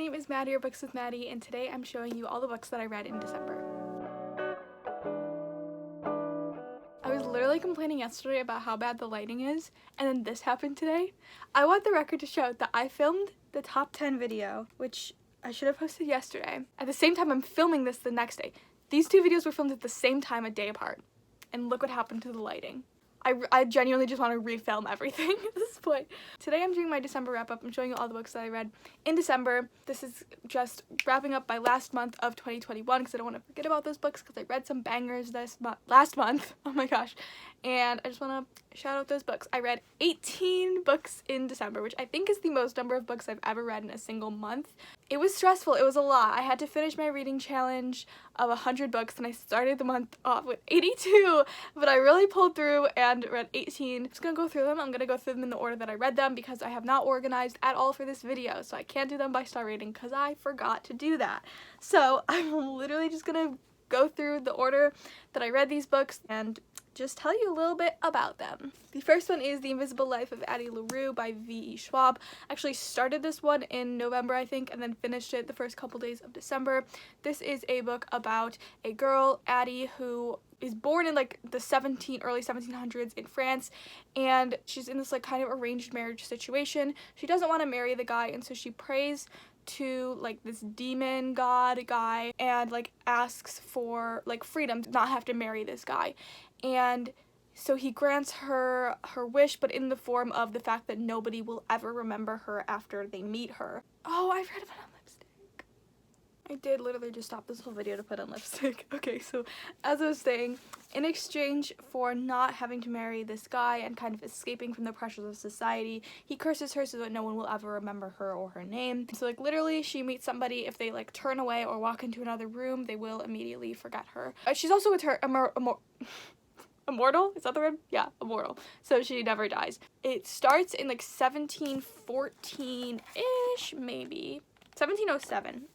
name is Maddie, or Books with Maddie, and today I'm showing you all the books that I read in December. I was literally complaining yesterday about how bad the lighting is, and then this happened today. I want the record to show that I filmed the top 10 video, which I should have posted yesterday. At the same time, I'm filming this the next day. These two videos were filmed at the same time, a day apart, and look what happened to the lighting. I genuinely just want to refilm everything at this point. Today I'm doing my December wrap-up. I'm showing you all the books that I read in December. This is just wrapping up my last month of 2021 because I don't want to forget about those books because I read some bangers last month. Oh my gosh. And I just want to shout out those books. I read 18 books in December, which I think is the most number of books I've ever read in a single month. It was stressful. It was a lot. I had to finish my reading challenge of 100 books, and I started the month off with 82, but I really pulled through and read 18. I'm just gonna go through them. I'm gonna go through them in the order that I read them because I have not organized at all for this video, so I can't do them by star rating because I forgot to do that. So I'm literally just gonna go through the order that I read these books and just tell you a little bit about them. The first one is The Invisible Life of Addie LaRue by V.E. Schwab. Actually started this one in November, I think, and then finished it the first couple days of December. This is a book about a girl, Addie, who is born in like the early 1700s in France, and she's in this like kind of arranged marriage situation. She doesn't want to marry the guy, and so she prays to like this demon god guy and like asks for like freedom to not have to marry this guy. And so he grants her wish, but in the form of the fact that nobody will ever remember her after they meet her. Oh, I've read about on lipstick. I did literally just stop this whole video to put on lipstick. Okay, so as I was saying, in exchange for not having to marry this guy and kind of escaping from the pressures of society, he curses her so that no one will ever remember her or her name. So like literally she meets somebody, if they like turn away or walk into another room, they will immediately forget her. She's also with her immortal? Is that the word? Yeah, immortal. So she never dies. It starts in like 1714-ish, maybe. 1707.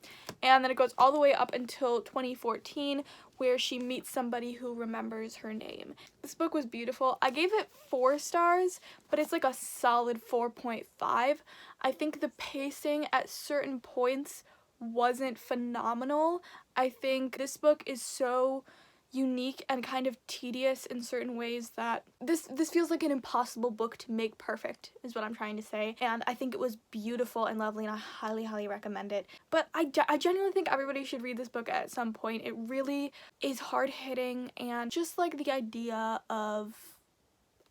And then it goes all the way up until 2014, where she meets somebody who remembers her name. This book was beautiful. I gave it 4 stars, but it's like a solid 4.5. I think the pacing at certain points wasn't phenomenal. I think this book is so unique and kind of tedious in certain ways that this feels like an impossible book to make perfect, is what I'm trying to say. And I think it was beautiful and lovely, and I highly recommend it. But I genuinely think everybody should read this book at some point. It really is hard-hitting, and just like the idea of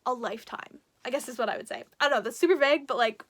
a lifetime, I guess is what I would say. I don't know, that's super vague, but like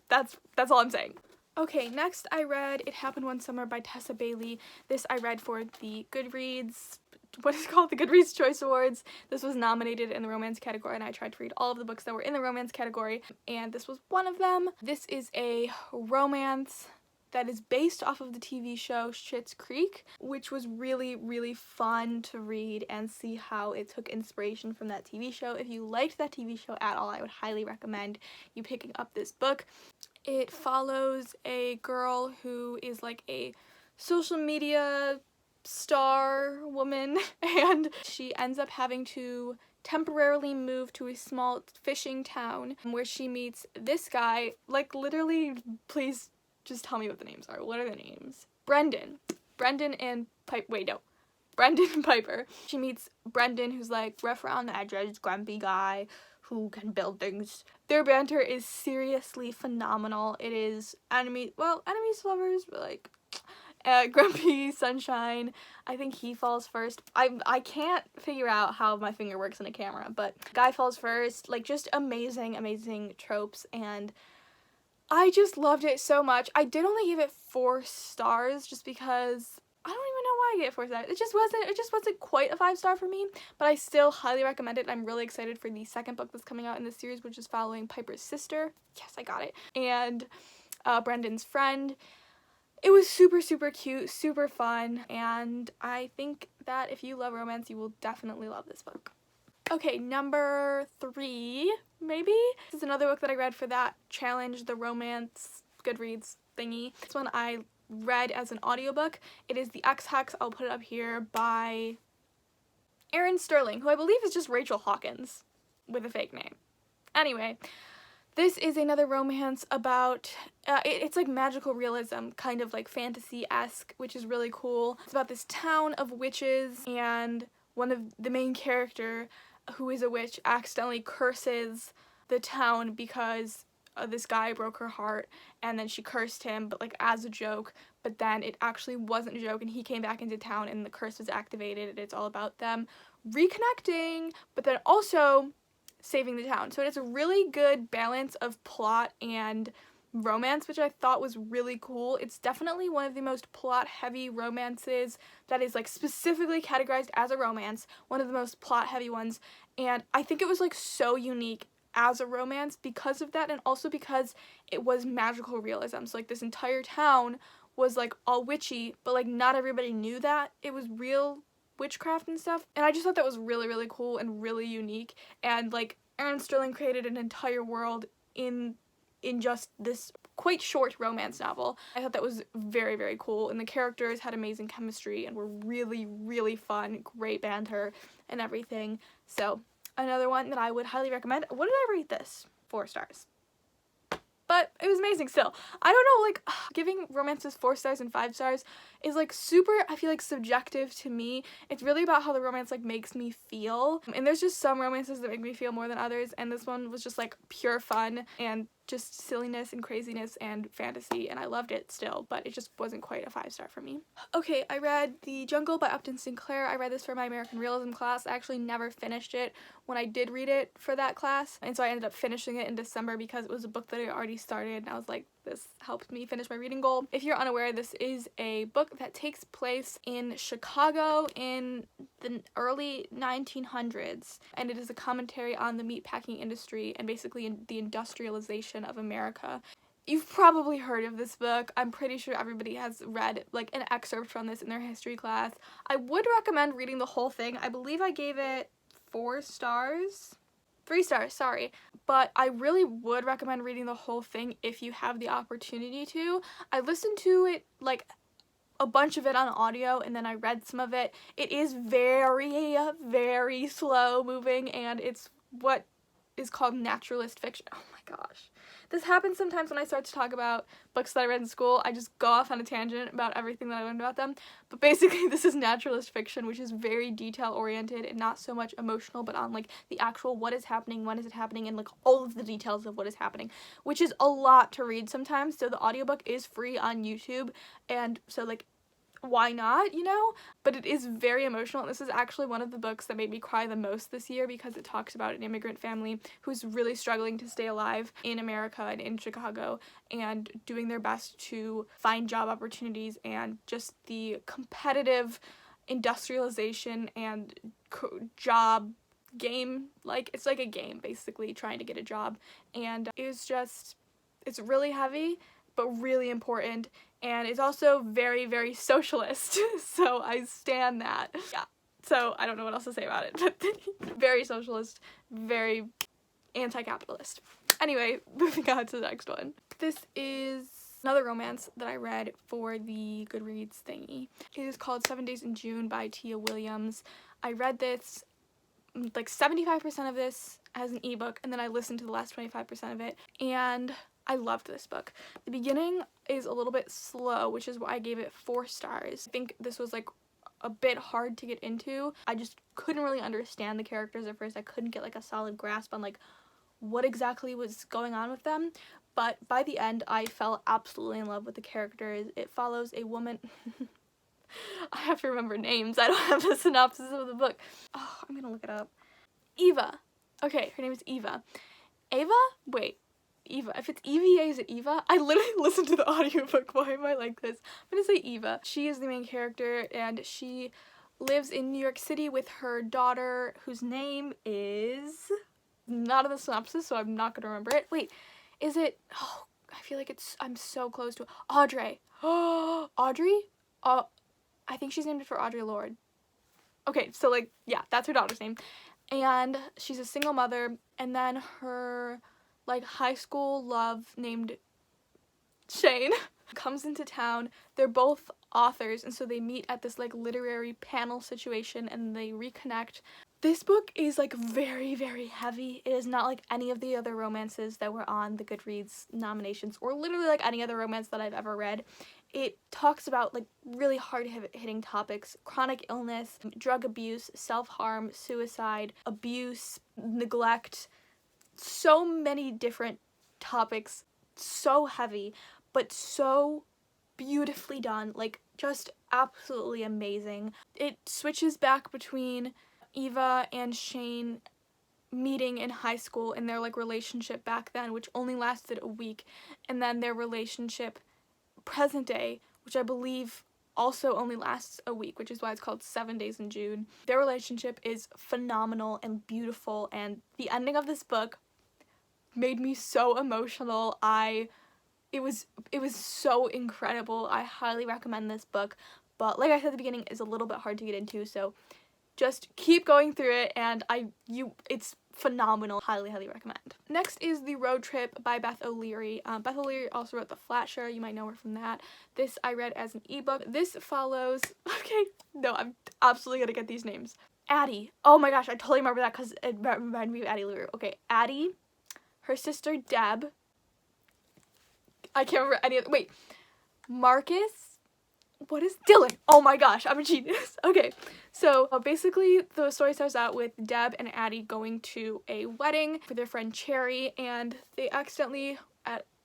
that's all I'm saying. Okay, next I read It Happened One Summer by Tessa Bailey. This I read for the Goodreads, what is it called? The Goodreads Choice Awards. This was nominated in the romance category, and I tried to read all of the books that were in the romance category, and this was one of them. This is a romance that is based off of the TV show Schitt's Creek, which was really fun to read and see how it took inspiration from that TV show. If you liked that TV show at all, I would highly recommend you picking up this book. It follows a girl who is like a social media star woman, and she ends up having to temporarily move to a small fishing town where she meets this guy. Like literally, please just tell me what the names are. What are the names? Brendan and Piper. She meets Brendan, who's like rough around the edges, grumpy guy who can build things. Their banter is seriously phenomenal. It is enemies to lovers, but like grumpy sunshine. I think he falls first. I can't figure out how my finger works in a camera, but guy falls first. Like just amazing tropes, and I just loved it so much. I did only give it 4 stars just because I don't even know why I gave it 4 stars. It just wasn't quite a 5-star for me, but I still highly recommend it. I'm really excited for the second book that's coming out in this series, which is following Piper's sister. Yes, I got it. And Brendan's friend. It was super cute, super fun, and I think that if you love romance, you will definitely love this book. Okay, number 3, maybe? This is another book that I read for that challenge, the romance Goodreads thingy. This one I read as an audiobook. It is The Ex-Hex, I'll put it up here, by Erin Sterling, who I believe is just Rachel Hawkins with a fake name. Anyway, This is another romance about, it's like magical realism, kind of like fantasy-esque, which is really cool. It's about this town of witches, and one of the main character, who is a witch, accidentally curses the town because this guy broke her heart, and then she cursed him, but like as a joke, but then it actually wasn't a joke, and he came back into town, and the curse was activated, and it's all about them reconnecting, but then also saving the town. So it's a really good balance of plot and romance, which I thought was really cool. It's definitely one of the most plot-heavy romances that is like specifically categorized as a romance, one of the most plot-heavy ones, and I think it was like so unique as a romance because of that, and also because it was magical realism. So like this entire town was like all witchy, but like not everybody knew that it was real witchcraft and stuff, and I just thought that was really, really cool and really unique. And like Aaron Sterling created an entire world in just this quite short romance novel. I thought that was very, very cool, and the characters had amazing chemistry and were really, really fun, great banter and everything. So another one that I would highly recommend. What did I rate this? 4 stars. But it was amazing still. I don't know, like, giving romances 4 stars and 5 stars is like super, I feel like, subjective to me. It's really about how the romance like makes me feel. And there's just some romances that make me feel more than others, and this one was just like pure fun and just silliness and craziness and fantasy, and I loved it still, but it just wasn't quite a 5-star for me. Okay, I read The Jungle by Upton Sinclair. I read this for my American Realism class. I actually never finished it when I did read it for that class, and so I ended up finishing it in December because it was a book that I already started, and I was like, this helped me finish my reading goal. If you're unaware, this is a book that takes place in Chicago in the early 1900s, and it is a commentary on the meatpacking industry and basically the industrialization of America. You've probably heard of this book. I'm pretty sure everybody has read like an excerpt from this in their history class. I would recommend reading the whole thing. I believe I gave it 4 stars. 3 stars, sorry. But I really would recommend reading the whole thing if you have the opportunity to. I listened to it, like, a bunch of it on audio, and then I read some of it. It is very, very slow moving, and it's what is called naturalist fiction. Oh my gosh. This happens sometimes when I start to talk about books that I read in school. I just go off on a tangent about everything that I learned about them. But basically this is naturalist fiction, which is very detail oriented and not so much emotional, but on like the actual what is happening, when is it happening, and like all of the details of what is happening, which is a lot to read sometimes. So the audiobook is free on YouTube, and so like why not, you know? But it is very emotional, and this is actually one of the books that made me cry the most this year because it talks about an immigrant family who's really struggling to stay alive in America and in Chicago and doing their best to find job opportunities, and just the competitive industrialization and job game. Like, it's like a game basically, trying to get a job, and it's really heavy but really important, and it's also very, very socialist, so I stand that. Yeah, so I don't know what else to say about it, but very socialist, very anti-capitalist. Anyway, moving on to the next one. This is another romance that I read for the Goodreads thingy. It is called 7 Days in June by Tia Williams. I read this, like 75% of this as an ebook, and then I listened to the last 25% of it, and I loved this book. The beginning is a little bit slow, which is why I gave it 4 stars. I think this was like a bit hard to get into. I just couldn't really understand the characters at first. I couldn't get like a solid grasp on like what exactly was going on with them. But by the end, I fell absolutely in love with the characters. It follows a woman. I have to remember names. I don't have the synopsis of the book. Oh, I'm gonna look it up. Eva. Okay, her name is Eva. Ava? Wait. Eva. If it's EVA, is it Eva? I literally listened to the audiobook. Why am I like this? I'm gonna say Eva. She is the main character, and she lives in New York City with her daughter, whose name is not in the synopsis, so I'm not gonna remember it. Wait, is it? Oh, I feel like I'm so close to it. Audrey. Oh, Audrey? I think she's named it for Audre Lorde. Okay, so like, yeah, that's her daughter's name. And she's a single mother, and then her like high school love named Shane comes into town. They're both authors, and so they meet at this like literary panel situation, and they reconnect. This book is like very, very heavy. It is not like any of the other romances that were on the Goodreads nominations, or literally like any other romance that I've ever read. It talks about like really hard-hitting topics: chronic illness, drug abuse, self-harm, suicide, abuse, neglect. So many different topics, so heavy, but so beautifully done, like just absolutely amazing. It switches back between Eva and Shane meeting in high school and their like relationship back then, which only lasted a week, and then their relationship present day, which I believe also only lasts a week, which is why it's called 7 Days in June. Their relationship is phenomenal and beautiful, and the ending of this book made me so emotional. It was so incredible. I highly recommend this book, but like I said at the beginning, it's a little bit hard to get into, so just keep going through it, and it's phenomenal. Highly, highly recommend. Next is The Road Trip by Beth O'Leary. Beth O'Leary also wrote The Flasher. You might know her from that. This I read as an ebook. This follows, okay, no, I'm absolutely gonna get these names. Addie. Oh my gosh, I totally remember that because it reminded me of Addie LaRue. Okay, Addie, her sister Deb. I can't remember any of, wait, Marcus. What is Dylan? Oh my gosh, I'm a genius. Okay, so basically the story starts out with Deb and Addie going to a wedding for their friend Cherry, and they accidentally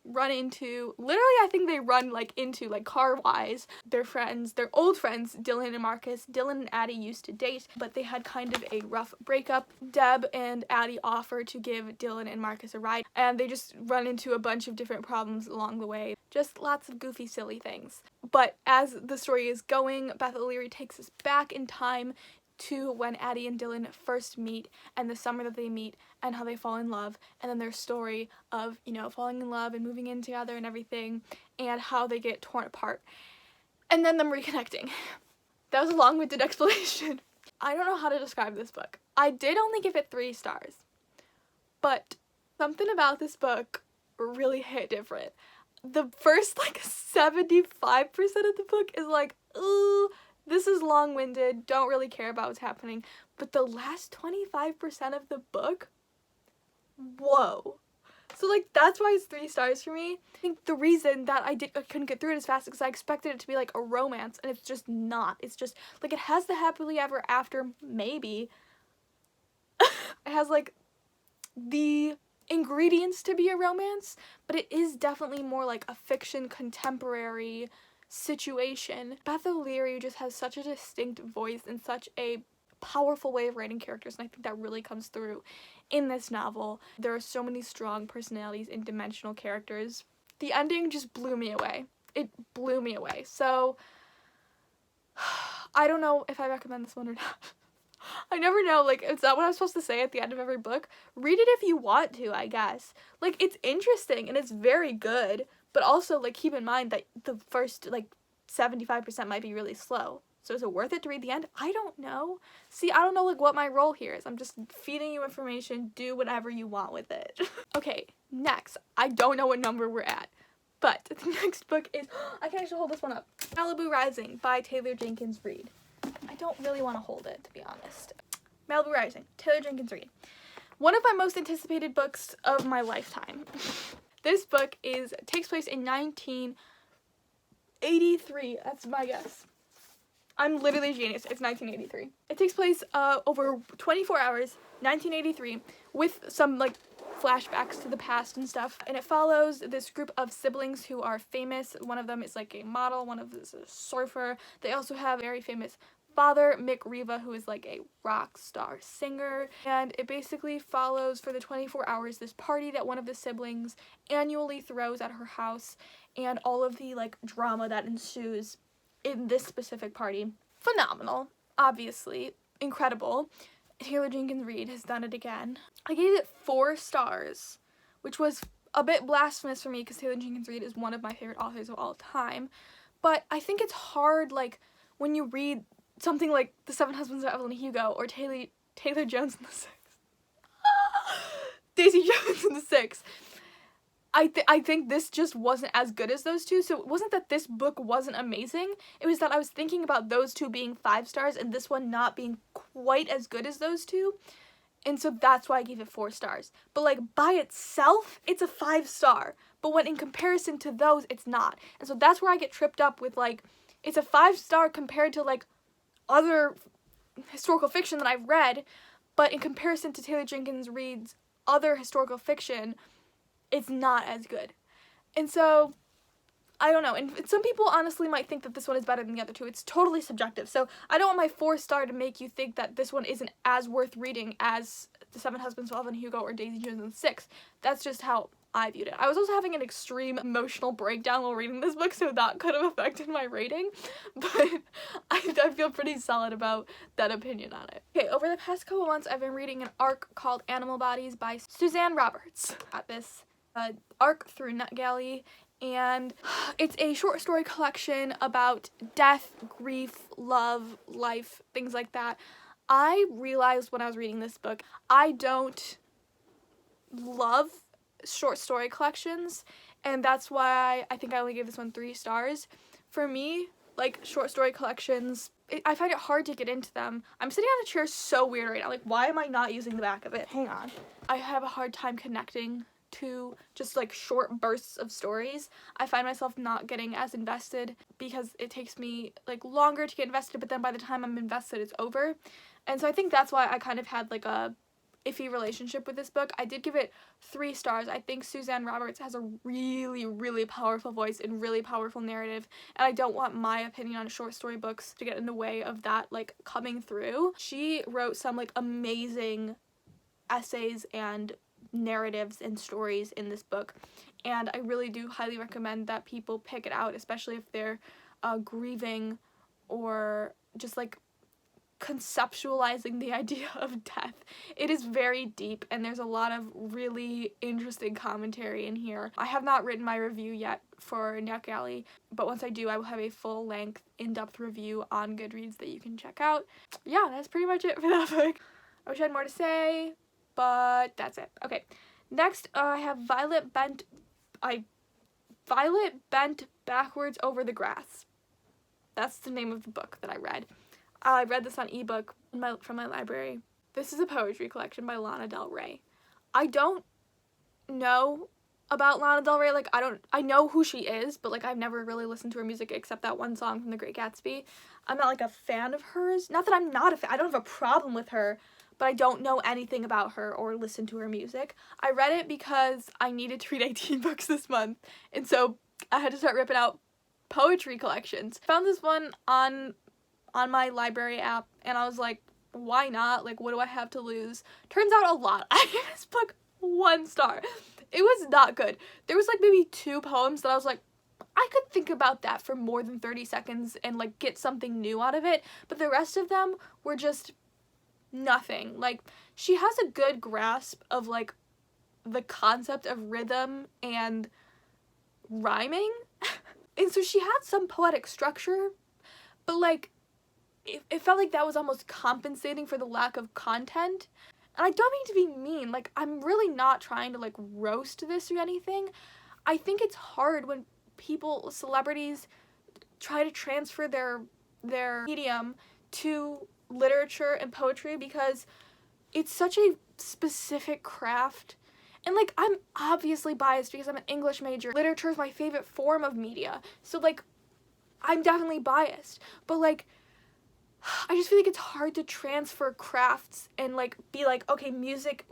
run into, literally I think they run like into, like car-wise, their friends, their old friends, Dylan and Marcus. Dylan and Addie used to date, but they had kind of a rough breakup. Deb and Addie offer to give Dylan and Marcus a ride, and they just run into a bunch of different problems along the way. Just lots of goofy, silly things. But as the story is going, Beth O'Leary takes us back in time to when Addie and Dylan first meet, and the summer that they meet, and how they fall in love, and then their story of, you know, falling in love and moving in together and everything, and how they get torn apart, and then them reconnecting. That was a long-winded explanation. I don't know how to describe this book. I did only give it 3 stars, but something about this book really hit different. The first like 75% of the book is like, ooh, this is long-winded, don't really care about what's happening. But the last 25% of the book, whoa. So like that's why it's 3 stars for me. I think the reason that I couldn't get through it as fast is because I expected it to be like a romance, and it's just not. It's just like, it has the happily ever after, maybe. It has like the ingredients to be a romance, but it is definitely more like a fiction contemporary situation. Beth O'Leary just has such a distinct voice and such a powerful way of writing characters, and I think that really comes through in this novel. There are so many strong personalities and dimensional characters. The ending just blew me away. It blew me away. So I don't know if I recommend this one or not. I never know, like, is that what I'm supposed to say at the end of every book? Read it if you want to, I guess. Like, it's interesting and it's very good, but also, like, keep in mind that the first, like, 75% might be really slow. So is it worth it to read the end? I don't know. See, I don't know, like, what my role here is. I'm just feeding you information. Do whatever you want with it. Okay, next. I don't know what number we're at, but the next book is, I can actually hold this one up. Malibu Rising by Taylor Jenkins Reid. I don't really want to hold it, to be honest. Malibu Rising, Taylor Jenkins Reid. One of my most anticipated books of my lifetime. This book takes place in 1983. That's my guess. I'm literally a genius. It's 1983. It takes place over 24 hours, 1983, with some like flashbacks to the past and stuff. And it follows this group of siblings who are famous. One of them is like a model, one of them is a surfer. They also have a very famous father, Mick Riva, who is like a rock star singer. And it basically follows for the 24 hours this party that one of the siblings annually throws at her house, and all of the like drama that ensues in this specific party. Phenomenal, obviously, incredible. Taylor Jenkins Reid has done it again. I gave it 4 stars, which was a bit blasphemous for me because Taylor Jenkins Reid is one of my favorite authors of all time. But I think it's hard, like, when you read something like The Seven Husbands of Evelyn Hugo or Taylor Jones and the Six. Daisy Jones and the Six. I think this just wasn't as good as those two. So it wasn't that this book wasn't amazing. It was that I was thinking about those two being 5 stars and this one not being quite as good as those two. And so that's why I gave it 4 stars. But like by itself, it's a 5 star. But when in comparison to those, it's not. And so that's where I get tripped up with like, it's a 5 star compared to like other historical fiction that I've read. But in comparison to Taylor Jenkins Reid's other historical fiction, it's not as good. And so, I don't know. And some people honestly might think that this one is better than the other two. It's totally subjective. So I don't want my 4 star to make you think that this one isn't as worth reading as The Seven Husbands of Evelyn Hugo or Daisy Jones and the Six. That's just how I viewed it. I was also having an extreme emotional breakdown while reading this book, so that could have affected my rating. But I feel pretty solid about that opinion on it. Okay, over the past couple months, I've been reading an arc called Animal Bodies by Suzanne Roberts. Got this arc through NetGalley, and it's a short story collection about death, grief, love, life, things like that. I realized when I was reading this book, I don't love short story collections, and that's why I think I only gave this one 3 stars. For me, like, short story collections, I find it hard to get into them. I'm sitting on a chair so weird right now. Like, why am I not using the back of it? Hang on. I have a hard time connecting to just like short bursts of stories. I find myself not getting as invested because it takes me like longer to get invested, but then by the time I'm invested, it's over. And so I think that's why I kind of had like a iffy relationship with this book. I did give it 3 stars. I think Suzanne Roberts has a really, really powerful voice and really powerful narrative, and I don't want my opinion on short story books to get in the way of that like coming through. She wrote some like amazing essays and narratives and stories in this book, and I really do highly recommend that people pick it out, especially if they're grieving or just like conceptualizing the idea of death. It is very deep, and there's a lot of really interesting commentary in here. I have not written my review yet for NetGalley, but once I do, I will have a full-length, in-depth review on Goodreads that you can check out. Yeah, that's pretty much it for that book. I wish I had more to say, but that's it. Okay, next I have Violet Bent Backwards Over the Grass. That's the name of the book that I read. I read this on ebook from my library. This is a poetry collection by Lana Del Rey. I don't know about Lana Del Rey. Like, I know who she is, but like I've never really listened to her music except that one song from The Great Gatsby. I'm not like a fan of hers. Not that I'm not a fan. I don't have a problem with her, but I don't know anything about her or listen to her music. I read it because I needed to read 18 books this month, and so I had to start ripping out poetry collections. Found this one on my library app, and I was like, why not? Like, what do I have to lose? Turns out a lot. I gave this book 1 star. It was not good. There was like maybe 2 poems that I was like, I could think about that for more than 30 seconds and like get something new out of it, but the rest of them were just nothing. Like, she has a good grasp of like the concept of rhythm and rhyming, and so she had some poetic structure, but like it felt like that was almost compensating for the lack of content. And I don't mean to be mean, like, I'm really not trying to like roast this or anything. I think it's hard when celebrities try to transfer their medium to literature and poetry, because it's such a specific craft. And like, I'm obviously biased because I'm an English major. Literature is my favorite form of media, so like I'm definitely biased, but like I just feel like it's hard to transfer crafts and like be like, okay,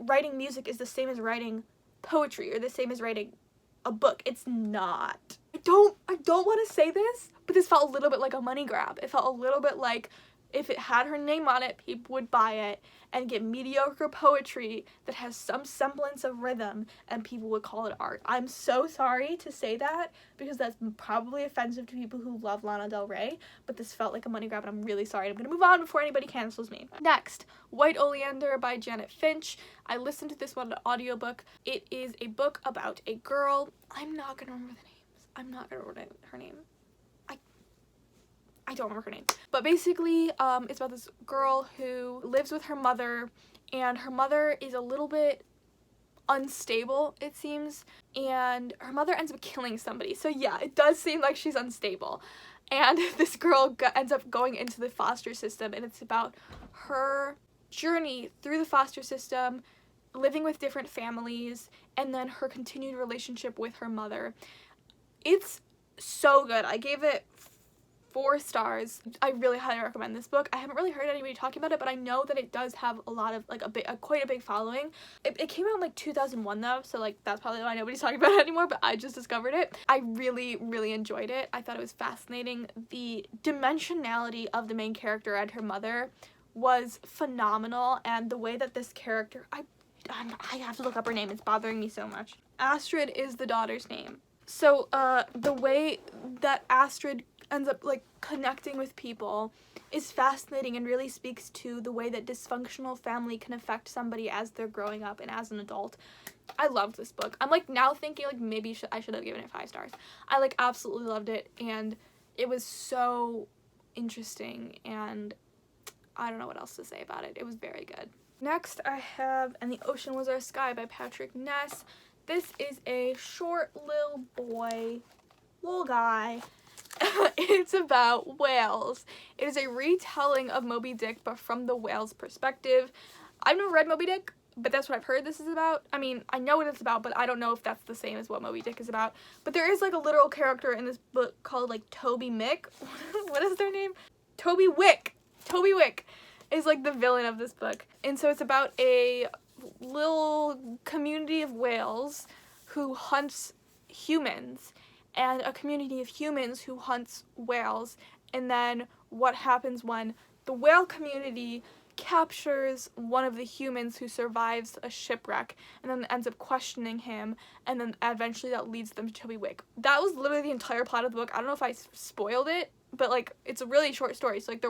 writing music is the same as writing poetry or the same as writing a book. It's not. I don't want to say this, but this felt a little bit like a money grab. It felt a little bit like if it had her name on it, people would buy it and get mediocre poetry that has some semblance of rhythm, and people would call it art. I'm so sorry to say that, because that's probably offensive to people who love Lana Del Rey, but this felt like a money grab, and I'm really sorry. I'm gonna move on before anybody cancels me. Next, White Oleander by Janet Finch. I listened to this one on audiobook. It is a book about a girl. I'm not gonna remember the names. I'm not gonna remember her name. I don't remember her name. But basically, it's about this girl who lives with her mother, and her mother is a little bit unstable, it seems, and her mother ends up killing somebody. So yeah, it does seem like she's unstable. And this girl ends up going into the foster system, and it's about her journey through the foster system, living with different families, and then her continued relationship with her mother. It's so good. I gave it 4 stars. I really highly recommend this book. I haven't really heard anybody talking about it, but I know that it does have a lot of, like, quite a big following. It came out in, like, 2001 though, so, like, that's probably why nobody's talking about it anymore, but I just discovered it. I really, really enjoyed it. I thought it was fascinating. The dimensionality of the main character and her mother was phenomenal, and the way that this character, I have to look up her name, it's bothering me so much. Astrid is the daughter's name. So, the way that Astrid ends up, like, connecting with people is fascinating and really speaks to the way that dysfunctional family can affect somebody as they're growing up and as an adult. I loved this book. I'm, like, now thinking, like, maybe I should have given it 5 stars. I, like, absolutely loved it, and it was so interesting, and I don't know what else to say about it. It was very good. Next, I have And the Ocean Was Our Sky by Patrick Ness. This is a short little guy. It's about whales. It is a retelling of Moby Dick, but from the whale's perspective. I've never read Moby Dick, but that's what I've heard this is about. I mean, I know what it's about, but I don't know if that's the same as what Moby Dick is about. But there is, like, a literal character in this book called, like, Toby Mick. What is their name? Toby Wick. Toby Wick is, like, the villain of this book. And so it's about a little community of whales who hunts humans, and a community of humans who hunts whales, and then what happens when the whale community captures one of the humans who survives a shipwreck and then ends up questioning him, and then eventually that leads them to Toby Wick. That was literally the entire plot of the book. I don't know if I spoiled it, but, like, it's a really short story, so, like,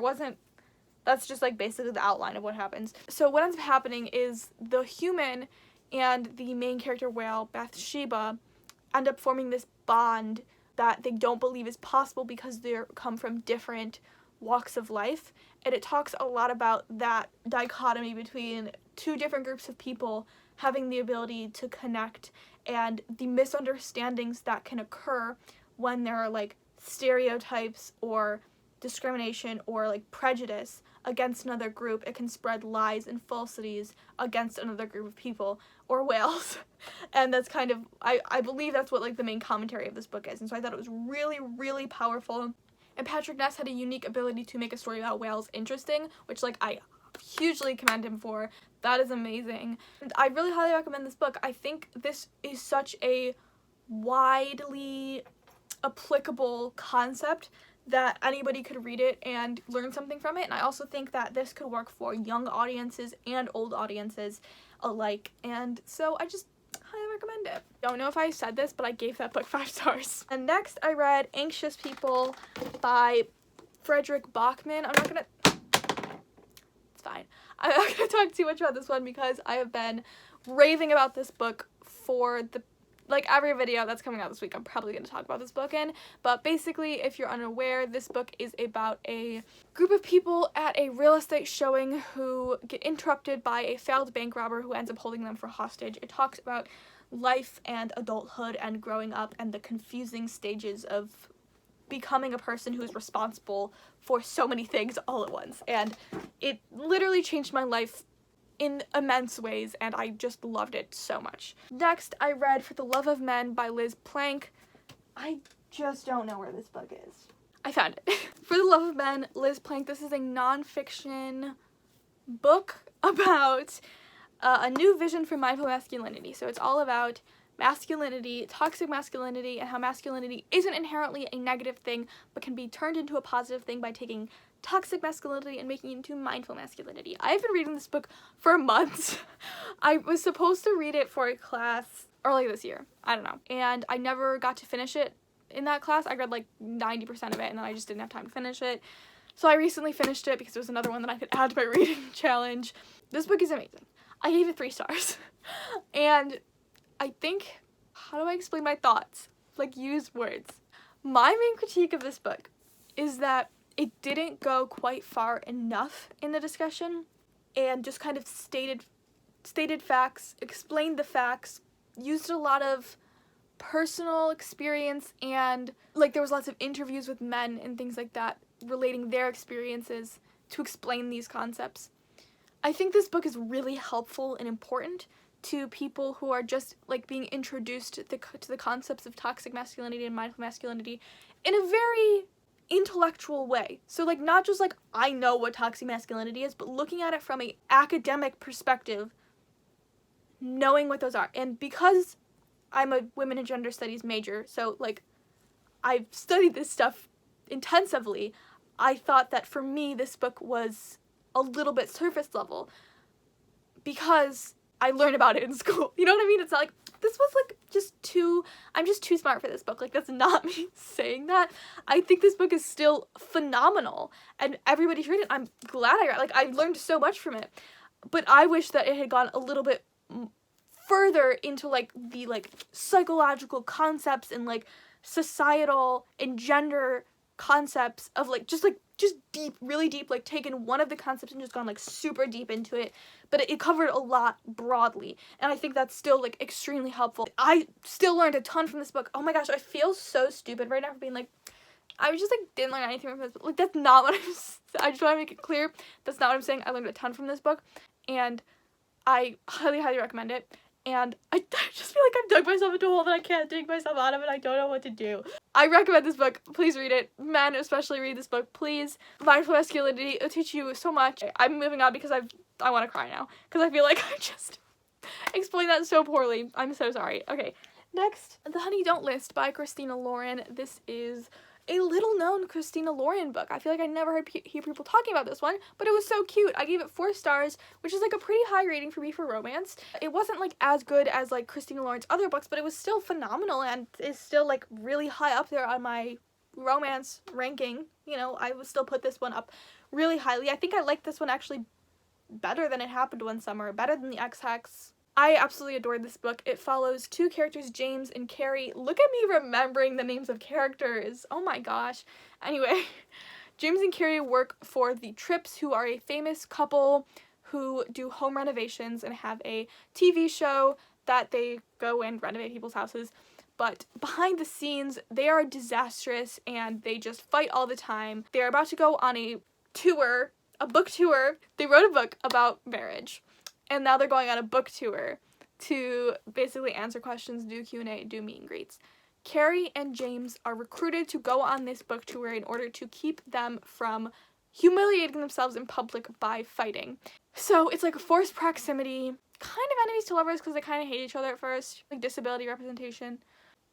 that's just, like, basically the outline of what happens. So what ends up happening is the human and the main character whale, Bathsheba, end up forming this bond that they don't believe is possible because they come from different walks of life, and it talks a lot about that dichotomy between 2 different groups of people having the ability to connect, and the misunderstandings that can occur when there are, like, stereotypes or discrimination or, like, prejudice against another group. It can spread lies and falsities against another group of people, or whales. And that's kind of, I believe that's what, like, the main commentary of this book is. And so I thought it was really, really powerful. And Patrick Ness had a unique ability to make a story about whales interesting, which, like, I hugely commend him for. That is amazing. And I really highly recommend this book. I think this is such a widely applicable concept that anybody could read it and learn something from it. And I also think that this could work for young audiences and old audiences alike. And so I just highly recommend it. Don't know if I said this, but I gave that book 5 stars. And next I read Anxious People by Frederick Bachman. It's fine. I'm not gonna talk too much about this one because I have been raving about this book for every video that's coming out this week. I'm probably going to talk about this book in, but basically, if you're unaware, this book is about a group of people at a real estate showing who get interrupted by a failed bank robber who ends up holding them for hostage. It talks about life and adulthood and growing up and the confusing stages of becoming a person who is responsible for so many things all at once, and it literally changed my life in immense ways, and I just loved it so much. Next, I read For the Love of Men by Liz Plank. I just don't know where this book is. I found it. For the Love of Men, Liz Plank. This is a nonfiction book about a new vision for mindful masculinity. So it's all about masculinity, toxic masculinity, and how masculinity isn't inherently a negative thing, but can be turned into a positive thing by taking toxic masculinity and making it into mindful masculinity. I've been reading this book for months. I was supposed to read it for a class early this year. I don't know. And I never got to finish it in that class. I read like 90% of it and then I just didn't have time to finish it. So I recently finished it because it was another one that I could add to my reading challenge. This book is amazing. I gave it 3 stars. And I think, how do I explain my thoughts? Like, use words. My main critique of this book is that it didn't go quite far enough in the discussion and just kind of stated stated facts, explained the facts, used a lot of personal experience, and like there was lots of interviews with men and things like that relating their experiences to explain these concepts. I think this book is really helpful and important to people who are just like being introduced to the concepts of toxic masculinity and mindful masculinity in a very intellectual way. So like not just like I know what toxic masculinity is, but looking at it from an academic perspective, knowing what those are. And because I'm a women and gender studies major, so like I've studied this stuff intensively, I thought that for me this book was a little bit surface level because I learned about it in school. You know what I mean? It's not like this was like I'm just too smart for this book. Like that's not me saying that. I think this book is still phenomenal and everybody should read it. I'm glad I read it. Like I learned so much from it. But I wish that it had gone a little bit further into like the like psychological concepts and like societal and gender concepts of like just deep, really deep, like taken one of the concepts and just gone like super deep into it, but it covered a lot broadly, and I think that's still like extremely helpful. I still learned a ton from this book. Oh my gosh, I feel so stupid right now for being like, I was just like didn't learn anything from this book. Like that's not what I just want to make it clear, that's not what I'm saying. I learned a ton from this book, and I highly, highly recommend it. And I just feel like I've dug myself into a hole that I can't dig myself out of, and I don't know what to do. I recommend this book. Please read it. Men especially read this book, please. Mindful masculinity, it'll teach you so much. I'm moving on because I want to cry now. Because I feel like I just explained that so poorly. I'm so sorry. Okay, next, The Honey Don't List by Christina Lauren. This is a little-known Christina Lauren book. I feel like I never hear people talking about this one, but it was so cute. I gave it 4 stars, which is like a pretty high rating for me for romance. It wasn't like as good as like Christina Lauren's other books, but it was still phenomenal and is still like really high up there on my romance ranking. You know, I would still put this one up really highly. I think I like this one actually better than It Happened One Summer, better than the X-Hex. I absolutely adored this book. It follows 2 characters, James and Carrie. Look at me remembering the names of characters. Oh my gosh. Anyway, James and Carrie work for the Tripps, who are a famous couple who do home renovations and have a TV show that they go and renovate people's houses. But behind the scenes, they are disastrous and they just fight all the time. They're about to go on a tour, a book tour. They wrote a book about marriage. And now they're going on a book tour to basically answer questions, do Q&A, do meet and greets. Carrie and James are recruited to go on this book tour in order to keep them from humiliating themselves in public by fighting. So it's like a forced proximity, kind of enemies to lovers because they kind of hate each other at first, like disability representation.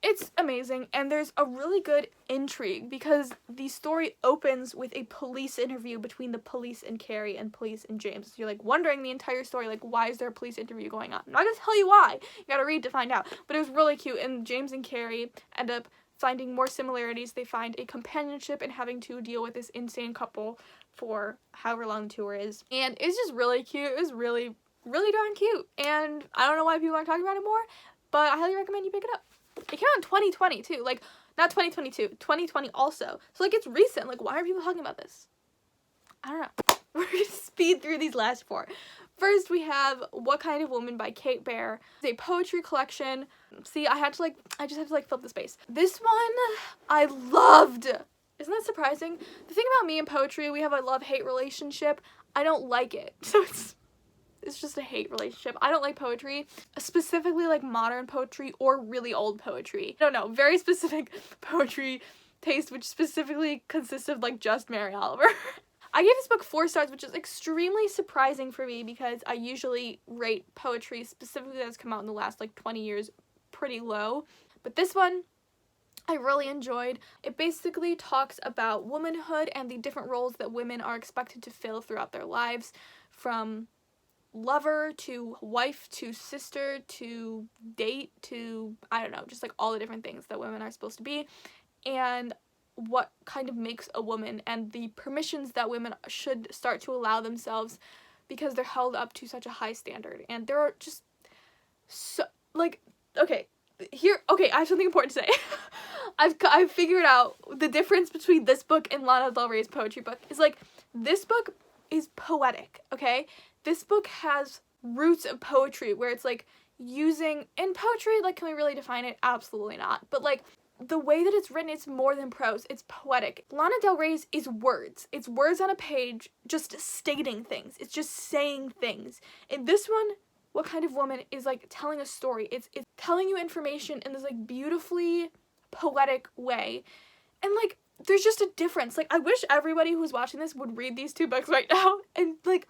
It's amazing, and there's a really good intrigue because the story opens with a police interview between the police and Carrie and police and James. So you're like wondering the entire story, like why is there a police interview going on? I'm not gonna tell you why. You gotta read to find out. But it was really cute, and James and Carrie end up finding more similarities. They find a companionship in having to deal with this insane couple for however long the tour is. And it's just really cute. It was really, really darn cute. And I don't know why people aren't talking about it more, but I highly recommend you pick it up. It came out in 2020 too, like, not 2022, 2020 also. So, like, it's recent. Like, why are people talking about this? I don't know. We're gonna speed through these last 4. First, we have What Kind of Woman by Kate Baer. It's a poetry collection. See, I just had to flip the space. This one, I loved. Isn't that surprising? The thing about me and poetry, we have a love-hate relationship. I don't like it. So it's just a hate relationship. I don't like poetry, specifically like modern poetry or really old poetry. I don't know, very specific poetry taste, which specifically consists of like just Mary Oliver. I gave this book 4 stars, which is extremely surprising for me because I usually rate poetry specifically that's come out in the last like 20 years pretty low. But this one, I really enjoyed. It basically talks about womanhood and the different roles that women are expected to fill throughout their lives, from lover to wife to sister to date to, I don't know, just like all the different things that women are supposed to be, and what kind of makes a woman and the permissions that women should start to allow themselves because they're held up to such a high standard. And there are just so, like, okay, I have something important to say. I've figured out the difference between this book and Lana Del Rey's poetry book is like, this book is poetic, okay? This book has roots of poetry, where it's like using, in poetry, like, can we really define it? Absolutely not. But like, the way that it's written, it's more than prose. It's poetic. Lana Del Rey's is words. It's words on a page just stating things. It's just saying things. In this one, What Kind of Woman is like telling a story. It's telling you information in this like beautifully poetic way. And like, there's just a difference. Like, I wish everybody who's watching this would read these two books right now and like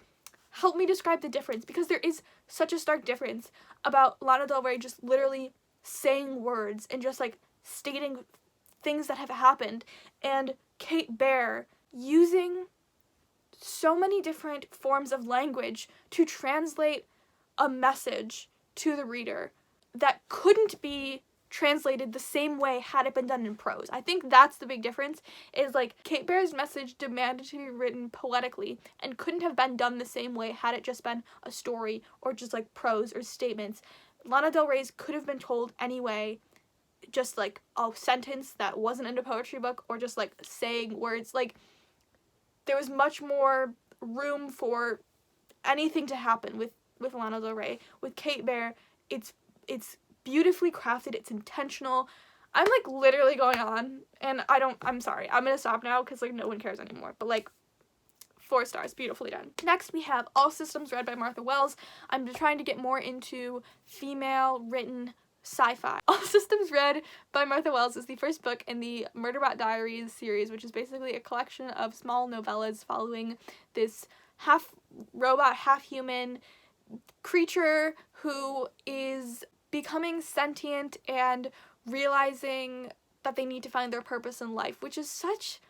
help me describe the difference, because there is such a stark difference about Lana Del Rey just literally saying words and just like stating things that have happened, and Kate Bear using so many different forms of language to translate a message to the reader that couldn't be translated the same way had it been done in prose. I think that's the big difference, is like Kate Bear's message demanded to be written poetically and couldn't have been done the same way had it just been a story or just like prose or statements. Lana Del Rey's could have been told anyway, just like a sentence that wasn't in a poetry book, or just like saying words. Like, there was much more room for anything to happen with Lana Del Rey. With Kate Bear, it's beautifully crafted, it's intentional. I'm like literally going on, and I'm sorry, I'm gonna stop now because like no one cares anymore, but like 4 stars, beautifully done. Next we have All Systems Red by Martha Wells. I'm trying to get more into female written sci-fi. All Systems Red by Martha Wells is the first book in the Murderbot Diaries series, which is basically a collection of small novellas following this half robot, half human creature who is becoming sentient and realizing that they need to find their purpose in life, which is such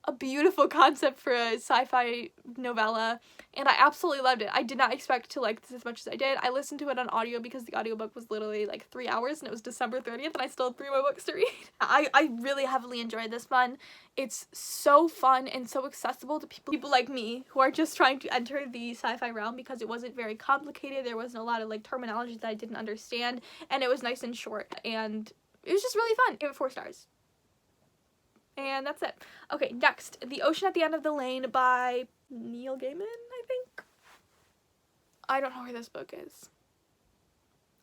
a beautiful concept for a sci-fi novella, and I absolutely loved it. I did not expect to like this as much as I did. I listened to it on audio because the audiobook was literally like 3 hours, and it was December 30th, and I still had 3 more books to read. I really heavily enjoyed this one. It's so fun and so accessible to people like me who are just trying to enter the sci-fi realm, because it wasn't very complicated. There wasn't a lot of like terminology that I didn't understand, and it was nice and short, and it was just really fun. Give it 4 stars. And that's it. Okay, next, The Ocean at the End of the Lane by Neil Gaiman, I think? I don't know where this book is.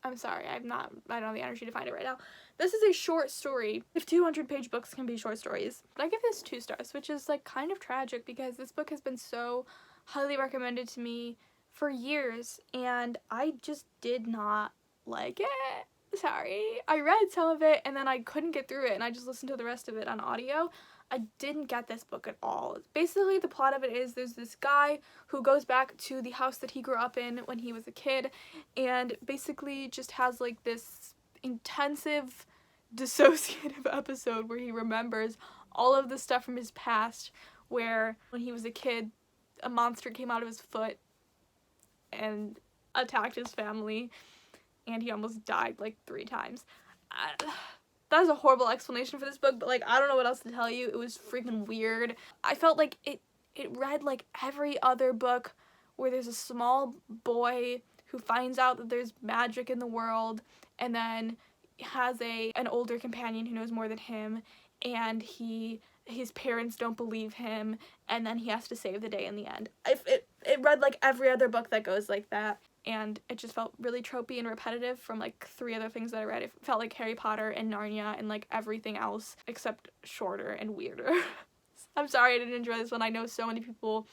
I'm sorry, I don't have the energy to find it right now. This is a short story. If 200-page books can be short stories. But I give this 2 stars, which is like kind of tragic, because this book has been so highly recommended to me for years, and I just did not like it. Sorry. I read some of it and then I couldn't get through it, and I just listened to the rest of it on audio. I didn't get this book at all. Basically, the plot of it is there's this guy who goes back to the house that he grew up in when he was a kid, and basically just has like this intensive dissociative episode where he remembers all of the stuff from his past, where when he was a kid, a monster came out of his foot and attacked his family, and he almost died like 3 times. That is a horrible explanation for this book, but like, I don't know what else to tell you. It was freaking weird. I felt like it read like every other book where there's a small boy who finds out that there's magic in the world, and then has an older companion who knows more than him, and his parents don't believe him, and then he has to save the day in the end. It read like every other book that goes like that. And it just felt really tropey and repetitive from like 3 other things that I read. It felt like Harry Potter and Narnia and like everything else except shorter and weirder. I'm sorry I didn't enjoy this one. I know so many people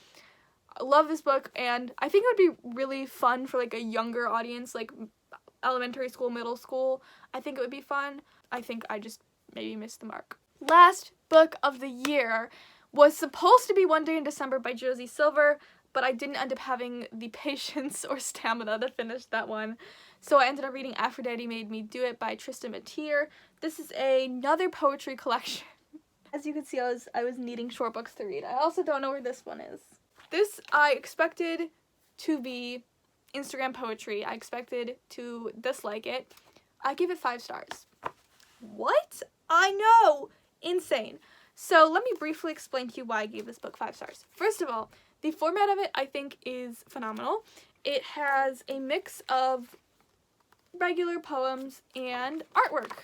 love this book, and I think it would be really fun for like a younger audience, like elementary school, middle school. I think it would be fun. I think I just maybe missed the mark. Last book of the year was supposed to be One Day in December by Josie Silver, but I didn't end up having the patience or stamina to finish that one. So I ended up reading Aphrodite Made Me Do It by Tristan Mattier. This is another poetry collection. As you can see, I was needing short books to read. I also don't know where this one is. This I expected to be Instagram poetry. I expected to dislike it. I give it 5 stars. What? I know! Insane. So let me briefly explain to you why I gave this book 5 stars. First of all, the format of it, I think, is phenomenal. It has a mix of regular poems and artwork.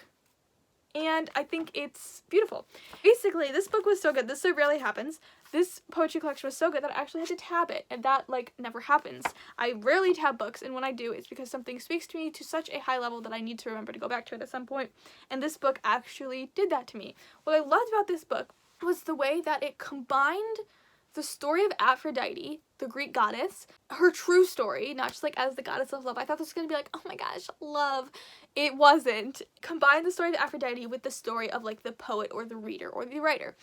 and I think it's beautiful. Basically, this book was so good. This so rarely happens. This poetry collection was so good that I actually had to tab it, and that, like, never happens. I rarely tab books, and when I do, it's because something speaks to me to such a high level that I need to remember to go back to it at some point, and this book actually did that to me. What I loved about this book was the way that it combined the story of Aphrodite, the Greek goddess, her true story, not just like as the goddess of love. I thought this was gonna be like, oh my gosh, love. It wasn't. Combine the story of Aphrodite with the story of like the poet or the reader or the writer.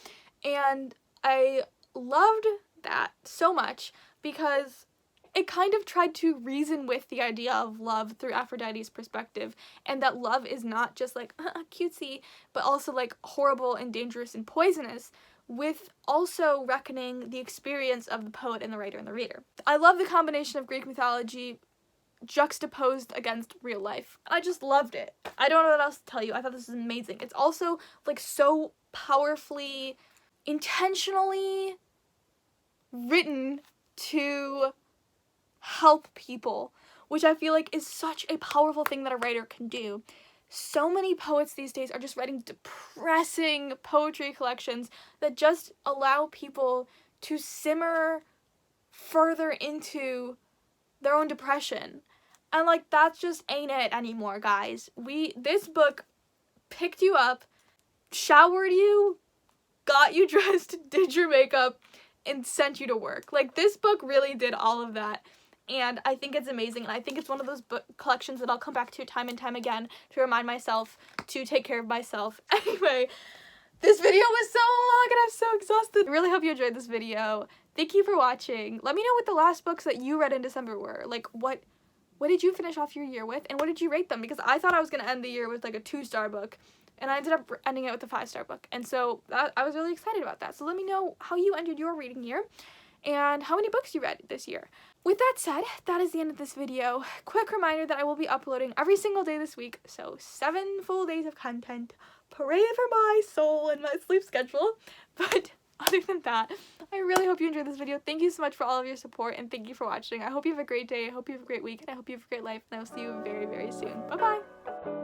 And I loved that so much because it kind of tried to reason with the idea of love through Aphrodite's perspective, and that love is not just like cutesy, but also like horrible and dangerous and poisonous, with also reckoning the experience of the poet and the writer and the reader. I love the combination of Greek mythology juxtaposed against real life. I just loved it. I don't know what else to tell you. I thought this was amazing. It's also like so powerfully, intentionally written to help people, which I feel like is such a powerful thing that a writer can do. So many poets these days are just writing depressing poetry collections that just allow people to simmer further into their own depression. And like, that just ain't it anymore, guys. This book picked you up, showered you, got you dressed, did your makeup, and sent you to work. Like, this book really did all of that. And I think it's amazing, and I think it's one of those book collections that I'll come back to time and time again to remind myself to take care of myself. Anyway, this video was so long and I'm so exhausted. I really hope you enjoyed this video. Thank you for watching. Let me know what the last books that you read in December were. Like, what did you finish off your year with, and what did you rate them? Because I thought I was going to end the year with like a 2-star book, and I ended up ending it with a 5-star book. And so I was really excited about that. So let me know how you ended your reading year and how many books you read this year. With that said, that is the end of this video. Quick reminder that I will be uploading every single day this week, so 7 full days of content. Pray for my soul and my sleep schedule. But other than that, I really hope you enjoyed this video. Thank you so much for all of your support, and thank you for watching. I hope you have a great day, I hope you have a great week, and I hope you have a great life, and I will see you very, very soon. Bye-bye!